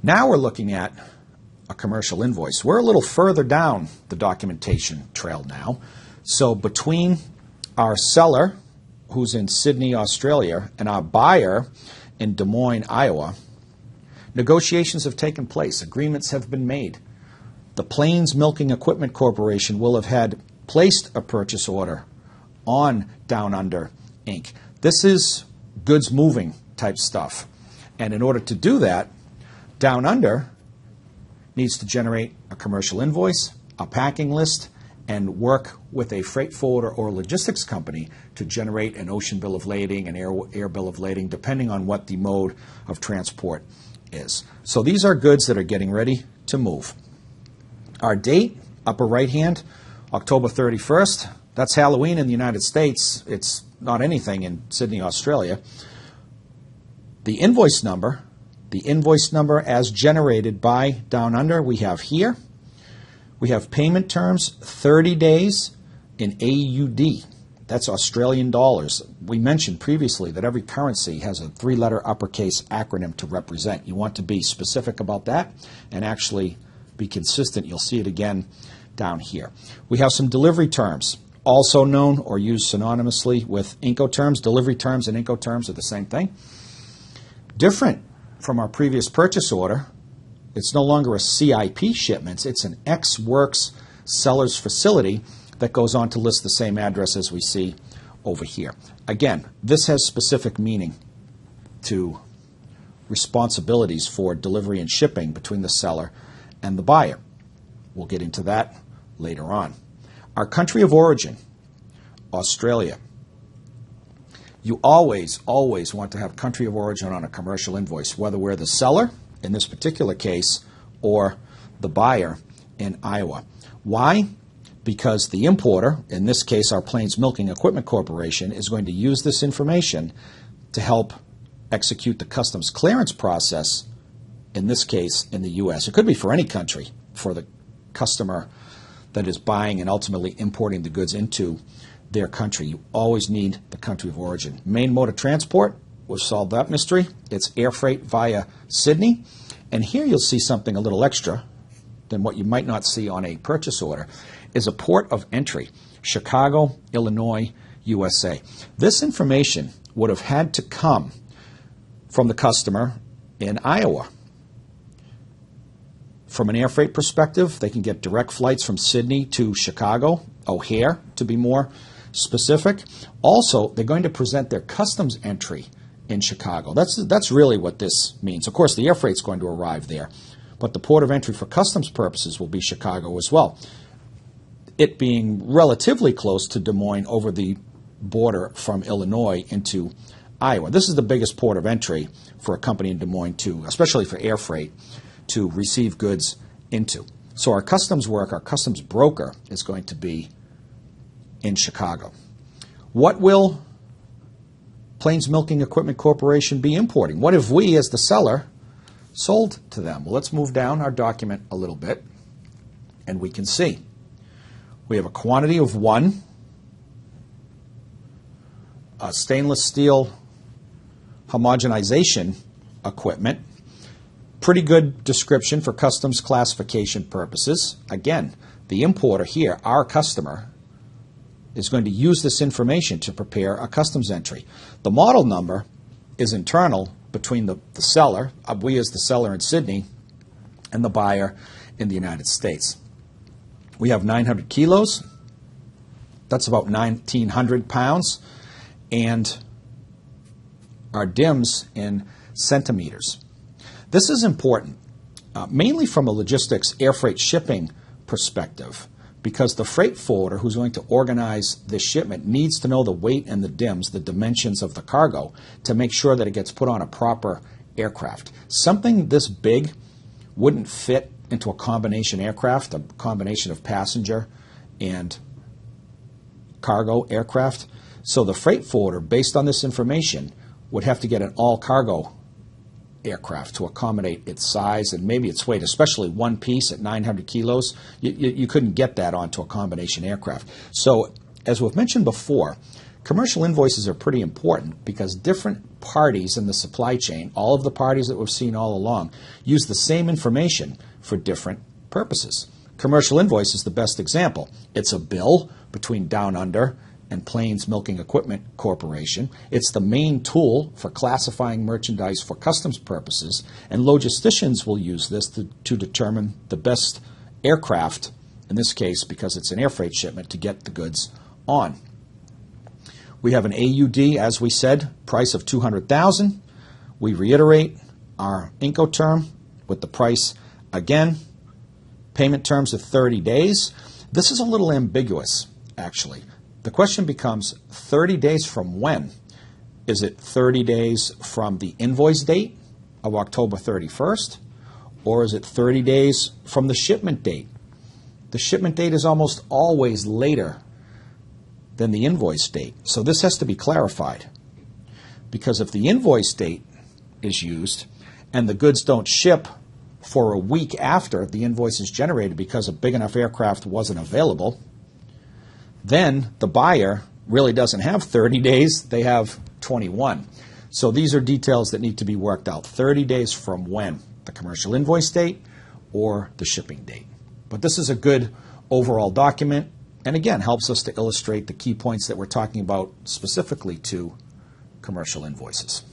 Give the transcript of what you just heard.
Now we're looking at a commercial invoice. We're a little further down the documentation trail now. So between our seller, who's in Sydney, Australia, and our buyer in Des Moines, Iowa, negotiations have taken place. Agreements have been made. The Plains Milking Equipment Corporation will have had placed a purchase order on Down Under, Inc. This is goods moving type stuff. And in order to do that, Down Under needs to generate a commercial invoice, a packing list, and work with a freight forwarder or logistics company to generate an ocean bill of lading, an air bill of lading, depending on what the mode of transport is. So these are goods that are getting ready to move. Our date, upper right hand, October 31st. That's Halloween in the United States. It's not anything in Sydney, Australia. The invoice number as generated by Down Under, we have here. We have payment terms, 30 days in AUD. That's Australian dollars. We mentioned previously that every currency has a three-letter uppercase acronym to represent. You want to be specific about that and actually be consistent. You'll see it again down here. We have some delivery terms, also known or used synonymously with Incoterms. Delivery terms and Incoterms are the same thing. Different from our previous purchase order, it's no longer a CIP shipments, it's an Ex Works seller's facility that goes on to list the same address as we see over here. Again, this has specific meaning to responsibilities for delivery and shipping between the seller and the buyer. We'll get into that later on. Our country of origin, Australia. You always want to have country of origin on a commercial invoice, whether we're the seller, in this particular case, or the buyer in Iowa. Why? Because the importer, in this case our Plains Milking Equipment Corporation, is going to use this information to help execute the customs clearance process, in this case in the U.S. It could be for any country, for the customer that is buying and ultimately importing the goods into their country. You always need the country of origin. Main mode of transport, we've solved that mystery. It's air freight via Sydney. And here you'll see something a little extra than what you might not see on a purchase order, is a port of entry, Chicago, Illinois, USA. This information would have had to come from the customer in Iowa. From an air freight perspective, they can get direct flights from Sydney to Chicago, O'Hare to be more specific. Also, they're going to present their customs entry in Chicago. That's really what this means. Of course, the air freight's going to arrive there, but the port of entry for customs purposes will be Chicago as well. It being relatively close to Des Moines over the border from Illinois into Iowa. This is the biggest port of entry for a company in Des Moines too, especially for air freight, to receive goods into. So our customs work, our customs broker is going to be in Chicago. What will Plains Milking Equipment Corporation be importing? What have we, as the seller, sold to them? Well, let's move down our document a little bit, and we can see. We have a quantity of one, a stainless steel homogenization equipment. Pretty good description for customs classification purposes. Again, the importer here, our customer, is going to use this information to prepare a customs entry. The model number is internal between the seller, we as the seller in Sydney, and the buyer in the United States. We have 900 kilos. That's about 1,900 pounds. And our DIMS in centimeters. This is important, mainly from a logistics air freight shipping perspective, because the freight forwarder who's going to organize this shipment needs to know the weight and the DIMS, the dimensions of the cargo, to make sure that it gets put on a proper aircraft. Something this big wouldn't fit into a combination aircraft, a combination of passenger and cargo aircraft. So the freight forwarder, based on this information, would have to get an all-cargo aircraft to accommodate its size and maybe its weight, especially one piece at 900 kilos. You couldn't get that onto a combination aircraft. So, as we've mentioned before, Commercial invoices are pretty important because different parties in the supply chain, all of the parties that we've seen all along, use the same information for different purposes. Commercial invoice is the best example. It's a bill between Down Under and Plains Milking Equipment Corporation. It's the main tool for classifying merchandise for customs purposes, and logisticians will use this to determine the best aircraft, in this case because it's an air freight shipment, to get the goods on. We have an AUD, as we said, price of $200,000. We reiterate our Incoterm with the price again. Payment terms of 30 days. This is a little ambiguous, actually. The question becomes 30 days from when? Is it 30 days from the invoice date of October 31st? Or is it 30 days from the shipment date? The shipment date is almost always later than the invoice date. So this has to be clarified. Because if the invoice date is used and the goods don't ship for a week after the invoice is generated because a big enough aircraft wasn't available, then the buyer really doesn't have 30 days, they have 21. So these are details that need to be worked out. 30 days from when? The commercial invoice date or the shipping date. But this is a good overall document, and again, helps us to illustrate the key points that we're talking about specifically to commercial invoices.